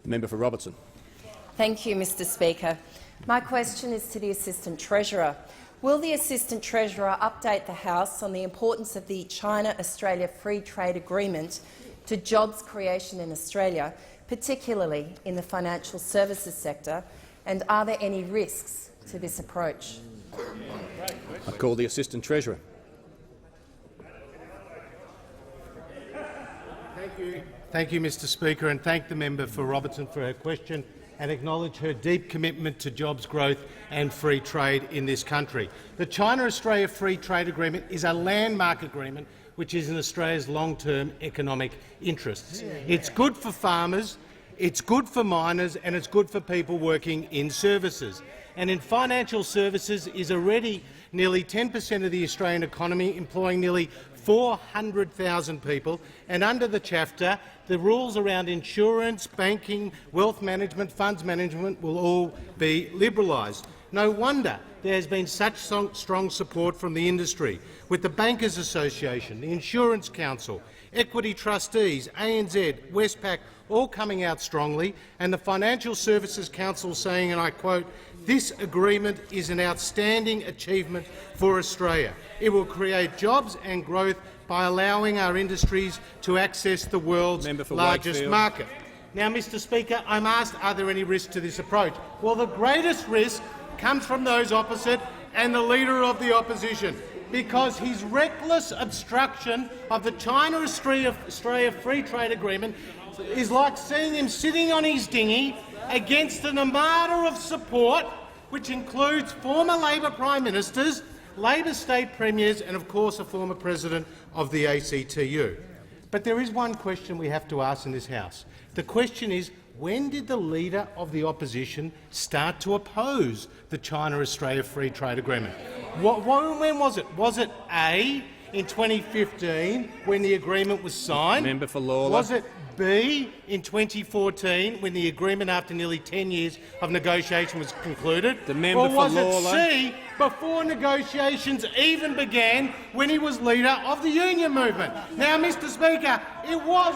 Member for Robertson. Thank you, Mr Speaker. My question is to the Assistant Treasurer. Will the Assistant Treasurer update the House on the importance of the China-Australia Free Trade Agreement to jobs creation in Australia, particularly in the financial services sector, and are there any risks to this approach? I call the Assistant Treasurer. Thank you, Mr Speaker, and thank the member for Robertson for her question and acknowledge her deep commitment to jobs growth and free trade in this country. The China-Australia Free Trade Agreement is a landmark agreement which is in Australia's long-term economic interests. It's good for farmers, it's good for miners and it's good for people working in services. And in financial services is already nearly 10% of the Australian economy, employing nearly 400,000 people, and under the Chafta, the rules around insurance, banking, wealth management, funds management will all be liberalised. No wonder there has been such strong support from the industry, with the Bankers Association, the Insurance Council, Equity Trustees, ANZ, Westpac all coming out strongly, and the Financial Services Council saying, and I quote, "This agreement is an outstanding achievement for Australia. It will create jobs and growth by allowing our industries to access the world's largest market." Now, Mr Speaker, I'm asked, are there any risks to this approach? Well, the greatest risk comes from those opposite and the Leader of the Opposition, because his reckless obstruction of the China-Australia Free Trade Agreement is like seeing him sitting on his dinghy against an armada of support, which includes former Labor Prime Ministers, Labor State Premiers and, of course, a former President of the ACTU. But there is one question we have to ask in this House. The question is, when did the Leader of the Opposition start to oppose the China-Australia Free Trade Agreement? When was it? Was it A, in 2015, when the agreement was signed? Member for Lawler. Was it B, in 2014, when the agreement, after nearly 10 years of negotiation, was concluded? The member or was for Lawler. it C, before negotiations even began, when he was leader of the union movement? Now, Mr Speaker, it was,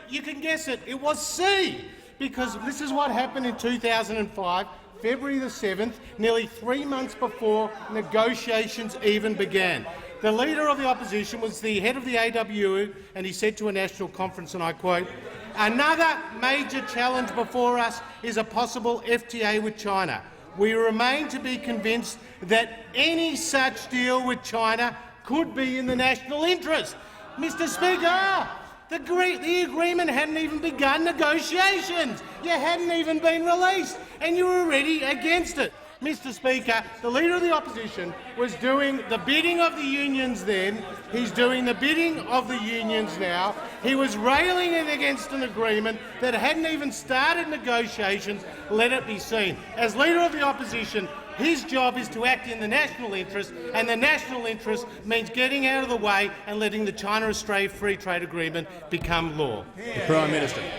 you can guess it, it was C, because this is what happened in 2005, February the 7th, nearly 3 months before negotiations even began. The Leader of the Opposition was the head of the AWU, and he said to a national conference, and I quote, "Another major challenge before us is a possible FTA with China. We remain to be convinced that any such deal with China could be in the national interest." Mr Speaker, the agreement hadn't even begun negotiations. You hadn't even been released, and you were already against it. Mr Speaker, the Leader of the Opposition was doing the bidding of the unions then. He's doing the bidding of the unions now. He was railing against an agreement that hadn't even started negotiations, let it be seen. As Leader of the Opposition, his job is to act in the national interest, and the national interest means getting out of the way and letting the China-Australia Free Trade Agreement become law. The Prime Minister.